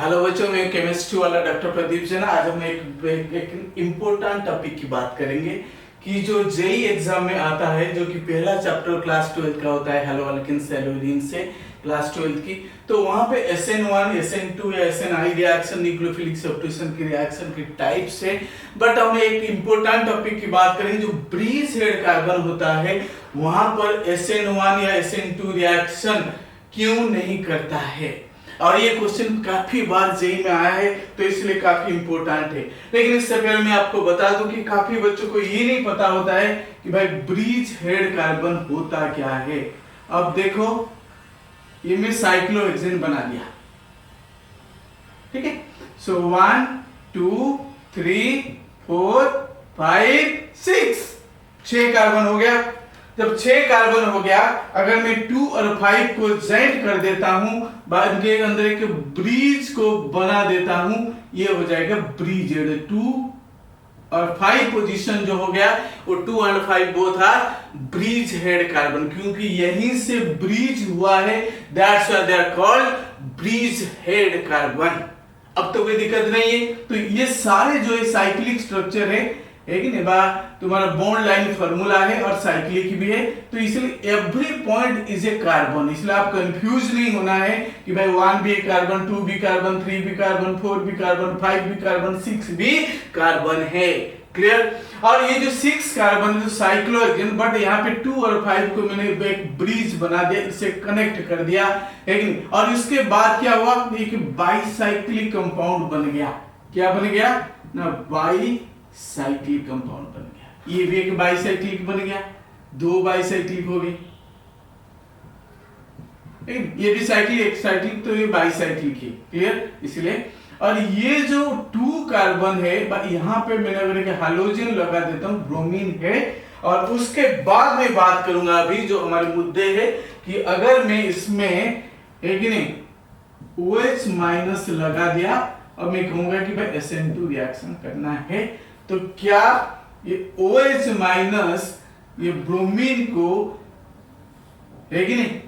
Hello बच्चों, मैं chemistry वाला डॉक्टर प्रदीप जैन। आज हम एक इम्पोर्टेंट टॉपिक की बात करेंगे कि जो जेई एग्जाम में आता है, जो कि पहला चैप्टर क्लास 12 का होता है हेलो अल्केन्स एल्यूरीन से क्लास 12 की। तो वहां पे SN1 SN2 या SNI रिएक्शन न्यूक्लियोफिलिक सब्स्टिट्यूशन की रिएक्शन की टाइप से, बट हम एक इम्पोर्टेंट टॉपिक की बात करेंगे जो ब्रीज हेड कार्बन होता है, वहां पर SN1 या SN2 रिएक्शन क्यों नहीं करता है। और ये क्वेश्चन काफी बार जेई में आया है, तो इसलिए काफी इंपॉर्टेंट है। लेकिन इससे पहले मैं आपको बता दूं कि काफी बच्चों को ये नहीं पता होता है कि भाई ब्रीज हेड कार्बन होता क्या है। अब देखो, ये मैं साइक्लोहेक्सेन बना दिया, ठीक है। सो 1 2 3 4 5 6 6 कार्बन हो गया। जब 6 कार्बन हो गया, अगर मैं 2 और 5 को ज्वाइंट कर देता हूं, बाद के अंदर एक ब्रीज को बना देता हूं, ये हो जाएगा ब्रीज हेड। 2 और 5 पोजीशन जो हो गया वो 2 और 5 both are bridgehead carbon, क्योंकि यहीं से ब्रीज हुआ है, that's why they are called bridgehead carbon. अब तो कोई दिक्कत नहीं है। तो ये सारे जो है साइक्लिक स्ट्रक्चर है कि नहीं बा, तुम्हारा बॉन्ड लाइन फार्मूला है और साइक्लिक भी है, तो इसलिए every point is a carbon. इसलिए आप कंफ्यूज नहीं होना है कि भाई 1 भी कार्बन, 2 भी कार्बन, 3 भी कार्बन, 4 भी कार्बन, 5 भी कार्बन, 6 भी कार्बन है। क्लियर। और ये जो 6 कार्बन है जो साइक्लोहेक्सेन, बट यहाँ पे 2 और 5 को मैंने एक ब्रिज बना दिया, इसे कनेक्ट कर दिया है कि नहीं। और इसके बाद क्या हुआ, एक बाईसाइक्लिक कंपाउंड बन गया। क्या बन गया ना, बाईसाइक्लिक कंपाउंड बन गया। ये भी एक बाईसाइक्लिक बन गया, 2 बाईसाइक्लिक हो गए। ये भी साइक्लिक, एक साइक्लिक, तो ये बाईसाइक्लिक है। क्लियर। इसलिए और ये जो 2 कार्बन है, यहां पे मैंने अगर एक हाइड्रोजन लगा देता हूं, ब्रोमीन है। और उसके बाद में बात करूंगा अभी जो हमारे मुद्दे है कि अगर मैं इसमें एक नहीं OH माइनस लगा दिया और मैं कहूंगा कि भाई SN2 रिएक्शन करना है, तो क्या ये OH माइनस ये ब्रोमीन को है कि नहीं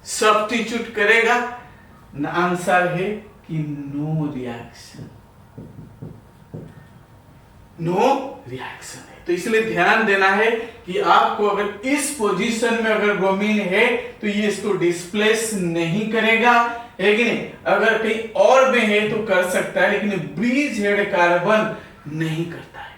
सब्स्टिट्यूट करेगा? आंसर है कि नो रिएक्शन, नो रिएक्शन है। तो इसलिए ध्यान देना है कि आपको अगर इस पोजीशन में अगर ब्रोमीन है तो ये इसको डिस्प्लेस नहीं करेगा, है कि नहीं। अगर कहीं और में है तो कर सकता है, लेकिन ब्रीज हेड कार्बन नहीं करता है।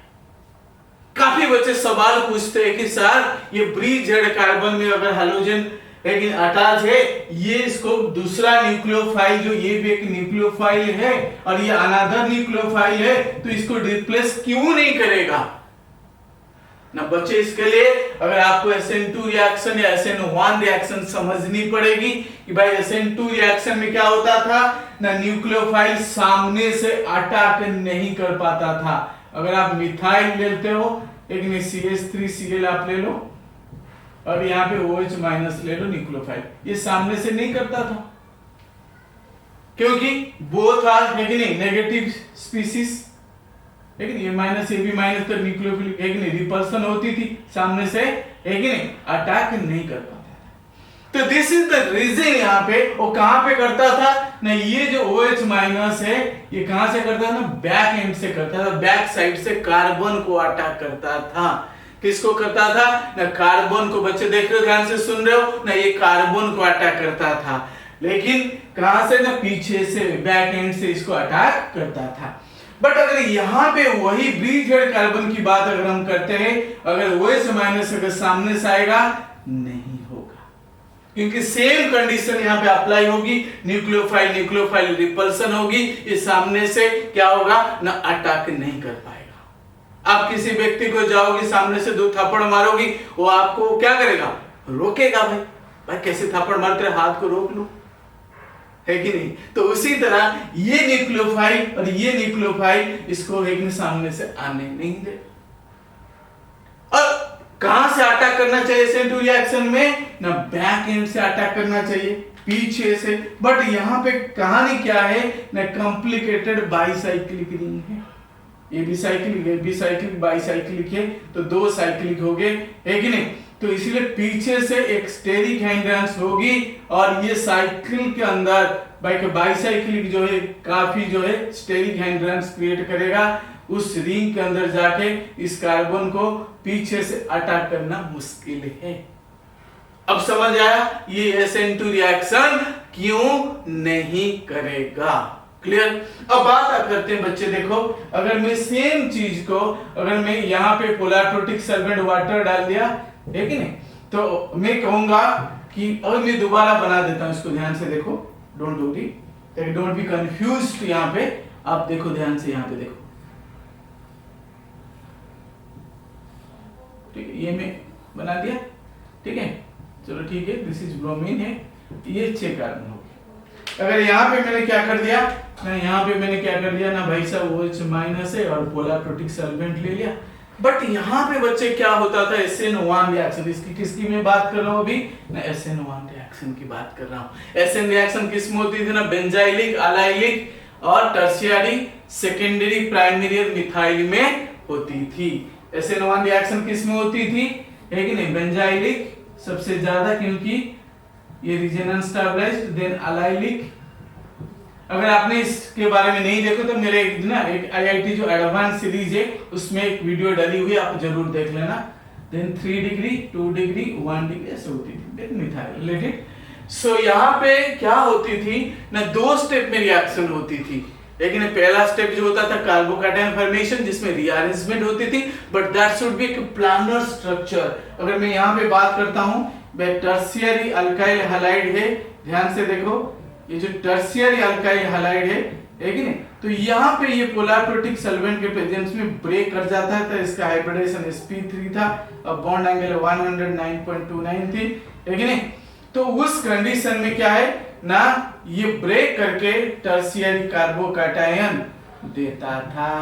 काफी बच्चे सवाल पूछते हैं कि सर ये ब्रीज हेड कार्बन में अगर हाइड्रोजन लेकिन अटैच है, ये इसको दूसरा न्यूक्लियोफाइल, जो ये भी एक न्यूक्लियोफाइल है और ये अनदर न्यूक्लियोफाइल है, तो इसको रिप्लेस क्यों नहीं करेगा ना बच्चे। इसके लिए अगर आपको SN2 रिएक्शन या SN1 रिएक्शन समझनी पड़ेगी कि भाई SN2 रिएक्शन में क्या होता था ना, न्यूक्लियोफाइल सामने से अटैक नहीं कर पाता था। अगर आप मिथाइल लेते हो, एक CH3Cl आप ले लो और यहाँ पे OH माइनस ले लो न्यूक्लियोफाइल, ये सामने से नहीं करता था, क्योंकि बोथ आर है कि नहीं नेगेटिव स्पीसीज, है कि नहीं। ये माइनस ये भी माइनस तो न्यूक्लियोफिलिक है कि नहीं, रिपल्सन होती थी सामने से, है कि नहीं, अटैक नहीं कर पाता था। तो दिस इज द रीजन। यहाँ पे वो कहां पे करता था ना, ये जो OH माइनस है ये कहां से करता था ना, बैक एंड से करता था, बैक साइड से कार्बन को अटैक करता था। किसको करता था ना, कार्बन को। बच्चे देख रहे हो, ध्यान से सुन रहे हो ना, ये कार्बन को अटैक करता था, लेकिन कहां से ना, पीछे से, बैक एंड से इसको अटैक करता था। बट अगर यहां पे वही ब्रीज हेड कार्बन की बात अगर हम करते हैं, अगर OH माइनस अगर सामने से आएगा, नहीं होगा, क्योंकि सेम कंडीशन यहां पे अप्लाई होगी, न्यूक्लियोफाइल रिपल्सन होगी, ये सामने से क्या होगा ना, अटैक नहीं कर पाएगा। आप किसी व्यक्ति को जाओगे, सामने से 2 थप्पड़ मारोगी, वो आपको क्या करेगा, रोकेगा। भाई कैसे थप्पड़ मारते हैं, हाथ को रोक लो, है कि नहीं। तो उसी तरह ये न्यूक्लियोफाइल और ये न्यूक्लियोफाइल इसको एक सामने से आने नहीं दे। और कहां से अटैक करना चाहिए SN2 रिएक्शन में ना, बैक एंड से अटैक करना चाहिए, पीछे से। बट यहां पे कहानी क्या है ना, कॉम्प्लिकेटेड बाईसाइक्लिक रिंग है, ये भी साइक्लिक है, भी साइक्लिक, बाईसाइक्लिक है, तो 2 साइक्लिक हो गए, है कि नहीं। तो इसलिए पीछे से एक स्टेरिक हैंड्रेंस होगी और ये साइकिल के अंदर भाई बाईसाइक्लिक जो है काफी जो है स्टेरिक हिंड्रेंस क्रिएट करेगा, उस रिंग के अंदर जाके इस कार्बन को पीछे से अटैक करना मुश्किल है। अब समझ आया ये SN2 रिएक्शन क्यों नहीं करेगा। क्लियर। अब बात करते हैं बच्चे, देखो अगर मैं सेम चीज को अगर मैं यहाँ पे पोलर प्रोटिक सॉल्वेंट वाटर डाल दिया है कि नहीं, तो मैं कहूंगा कि अगर मैं दोबारा बना देता हूं इसको, ध्यान से देखो, don't worry, don't be confused. यहाँ पे आप देखो ध्यान से, यहाँ पे देखो, ठीक है, ये मैं बना दिया, ठीक है, चलो ठीक है, दिस इज ब्रोमीन है, ये 6 कार्बन हो गया। अगर यहाँ पे मैंने क्या कर दिया ना, यहाँ पे मैंने क्या कर दिया ना भाई साहब, OH माइनस है और पोलर प्रोटिक सॉल्वेंट ले लिया, बट यहाँ पे बच्चे क्या होता था, SN1 रिएक्शन, इसकी किसकी मैं बात कर रहा हूँ अभी ना, SN1 रिएक्शन की बात कर रहा हूँ। SN रिएक्शन किस में होती थी ना, बेंजाइलिक, अलाइलिक और टर्शियरी, सेकेंडरी, प्राइमरी और मिथाइल में होती थी। SN1 रिएक्शन किस में होती थी, है कि नहीं, बेंजाइलिक सबसे ज्यादा, क्योंकि ये रेजोनेंस स्टेबलाइज्ड, देन अलाइलिक। अगर आपने इसके बारे में नहीं देखो तो मेरे एक IIT जो एडवांस सीरीज है उसमें एक वीडियो डाली हुई है, आप जरूर देख लेना। देन 3 डिग्री, 2 डिग्री, 1 डिग्री ऐसे होती थी, देन मिथाइल रिलेटेड। सो यहाँ पे क्या होती थी ना, 2 स्टेप में रिएक्शन होती थी। लेकिन पहला स्टेप जो होता था कार्बोकैटायन फॉर्मेशन, जिसमें रीअरेंजमेंट होती थी, बट दैट शुड बी एक प्लानर स्ट्रक्चर। अगर मैं यहाँ पे बात करता हूँ, टर्शियरी अल्काइल हैलाइड है, ध्यान से देखो, ये जो टर्शियरी अल्काइल हैलाइड है कि नहीं, तो यहाँ पे ये पोलर प्रोटिक सॉल्वेंट के प्रेजेंस में ब्रेक कर जाता है, तो इसका हाइब्रिडाइजेशन sp3 था और बॉन्ड एंगल 109.29 थी, है कि नहीं। तो उस कंडीशन में क्या है ना, ये ब्रेक करके टर्शियरी कार्बोकैटायन देता था।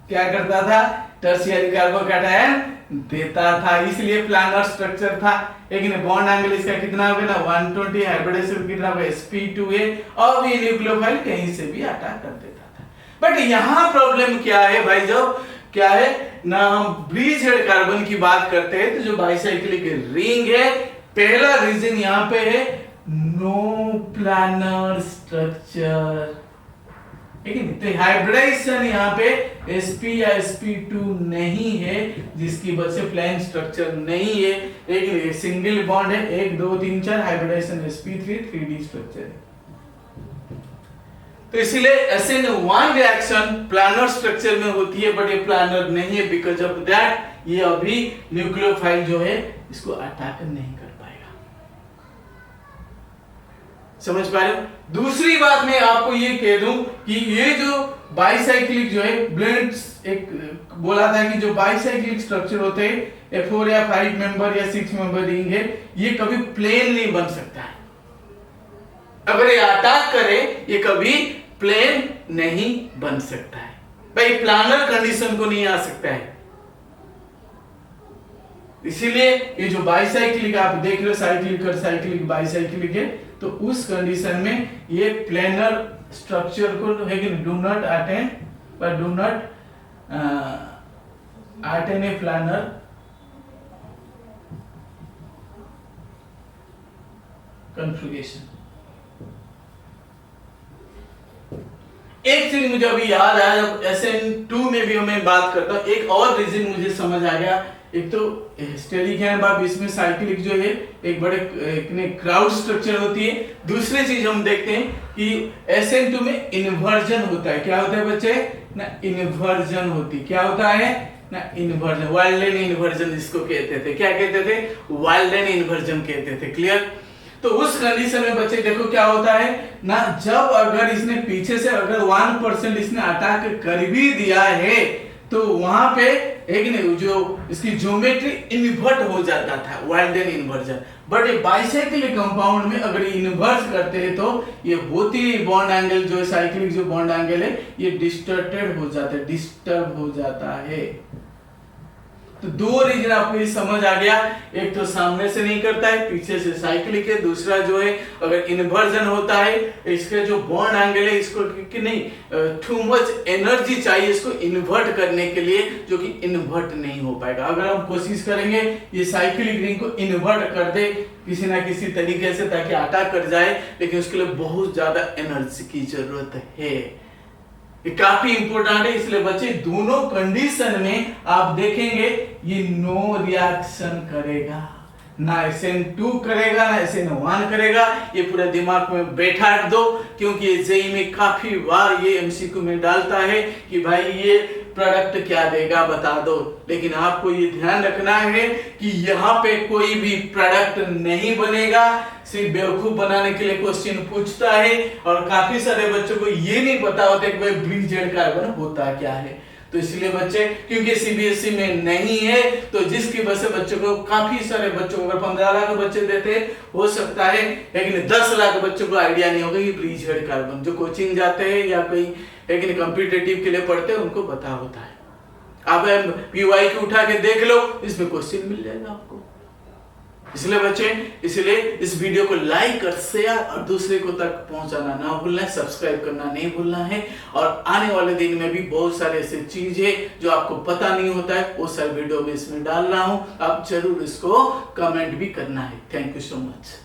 क्या करता था, टर्शियरी कार्बोकैटायन देता था, इसलिए प्लानर स्ट्रक्चर था। लेकिन बॉन्ड एंगल इसका कितना हो गया ना, 120, हाइब्रिडाइजेशन कितना हो गया, sp2a, और ये न्यूक्लियोफाइल कहीं से भी अटैक कर देता था। बट यहाँ प्रॉब्लम क्या है भाई, जब क्या है ना, हम ब्रिज हेड कार्बन की बात करते हैं तो जो बाईसाइक्लिक रिंग है, पहला रीजन यहाँ पे है नो प्लानर स्ट्रक्चर, तो हाइब्रिडाइजेशन यहाँ पे sp या sp2 नहीं है, जिसकी वजह से प्लेन स्ट्रक्चर नहीं है, लेकिन सिंगल बॉन्ड है, 1 2 3 4, हाइब्रिडाइजेशन sp3, 3d स्ट्रक्चर है। तो इसीलिए SN1 रिएक्शन प्लानर स्ट्रक्चर में होती है, बट ये प्लानर नहीं है, बिकॉज ऑफ दैट ये अभी न्यूक्लियोफाइल जो है इसको अटैक नहीं कर पाएगा। समझ पा रहे हो। दूसरी बात मैं आपको ये कह दूं कि ये जो बाईसाइक्लिक जो है ब्लेंड्स, एक बोला था कि जो बाईसाइक्लिक स्ट्रक्चर होते हैं 4 या 5 मेंबर या 6 मेंबर रिंग है, ये कभी प्लेन नहीं बन सकता है। अगर ये अटैक करे ये कभी प्लेन नहीं बन सकता है भाई, प्लानर कंडीशन को नहीं आ सकता है। इसीलिए ये जो बाईसाइक्लिक आप देख रहे हो, साइक्लिक और साइक्लिक बाईसाइक्लिक है, तो उस कंडीशन में ये प्लेनर स्ट्रक्चर को है कि do not attain, but do not attain a planar configuration. एक चीज मुझे अभी याद आया, जब SN2 में भी मैं बात करता हूं, एक और रीजन मुझे समझ आ गया। एक तो स्टेरिक है बाप, इसमें साइक्लिक जो है एक बड़े क्राउड स्ट्रक्चर होती है। दूसरी चीज हम देखते हैं कि SN2 में इन्वर्जन होता है। क्या होता है बच्चे ना, इन्वर्जन होती, क्या होता है ना, इन्वर्जन, वाइल्डन इन्वर्जन जिसको कहते थे। क्या कहते थे, वाइल्डन इन्वर्जन कहते थे। क्लियर। तो उस कंडीशन में बच्चे देखो क्या होता है ना, जब अगर इसने पीछे से अगर 1% इसने अटैक कर भी दिया है, तो वहां पे एक नहीं, जो इसकी ज्योमेट्री इन्वर्ट हो जाता था, वाइल्डन इन्वर्जन। बट ये बाइसाइक्लिक कंपाउंड में अगर ये इन्वर्स करते हैं तो ये होती है बॉन्ड एंगल, जो साइक्लिक जो बॉन्ड एंगल है ये डिस्टर्टेड हो जाता है, डिस्टर्ब हो जाता है। तो दो रीजन आपको ये समझ आ गया, एक तो सामने से नहीं करता है, पीछे से साइक्लिक है, दूसरा जो है अगर इन्वर्जन होता है इसके जो बॉन्ड एंगल है इसको कि नहीं टू मच एनर्जी चाहिए इसको इन्वर्ट करने के लिए, जो कि इन्वर्ट नहीं हो पाएगा। अगर हम कोशिश करेंगे ये साइक्लिक रिंग को इन्वर्ट कर दे किसी ना किसी तरीके से ताकि अटैक कर जाए, लेकिन उसके लिए बहुत ज्यादा एनर्जी की जरूरत है। ये काफी इंपॉर्टेंट है, इसलिए बच्चे दोनों कंडीशन में आप देखेंगे ये नो रिएक्शन करेगा, ना SN2 करेगा ना SN1 करेगा। ये पूरा दिमाग में बैठा दो, क्योंकि ये जेईई में काफी बार ये MCQ में डालता है कि भाई ये प्रोडक्ट क्या देगा बता दो, लेकिन आपको ये ध्यान रखना है कि यहाँ पे कोई भी प्रोडक्ट नहीं बनेगा, सिर्फ बेवकूफ बनाने के लिए क्वेश्चन पूछता है। और काफी सारे बच्चों को ये नहीं पता होता कि भाई ब्रिजहेड कार्बन होता क्या है। तो इसलिए बच्चे क्योंकि CBSE में नहीं है, तो जिसकी वजह से बच्चों को काफी सारे बच्चों को अगर 15 लाख बच्चे देते हो सकता है, लेकिन 10 लाख बच्चों को आइडिया नहीं होगा कि ब्रिजहेड कार्बन, जो कोचिंग जाते हैं या कोई लेकिन कॉम्पिटिटिव के लिए पढ़ते हैं उनको पता होता है। आप PY की उठा के देख लो, इसमें क्वेश्चन मिल जाएगा आपको। इसलिए बच्चे इसलिए इस वीडियो को लाइक और शेयर और दूसरे को तक पहुंचाना ना भूलना है, सब्सक्राइब करना नहीं भूलना है। और आने वाले दिन में भी बहुत सारे ऐसे चीज है जो आपको पता नहीं होता है, वो सारे वीडियो में इसमें डाल रहा हूं, आप जरूर इसको कमेंट भी करना है। Thank you so much.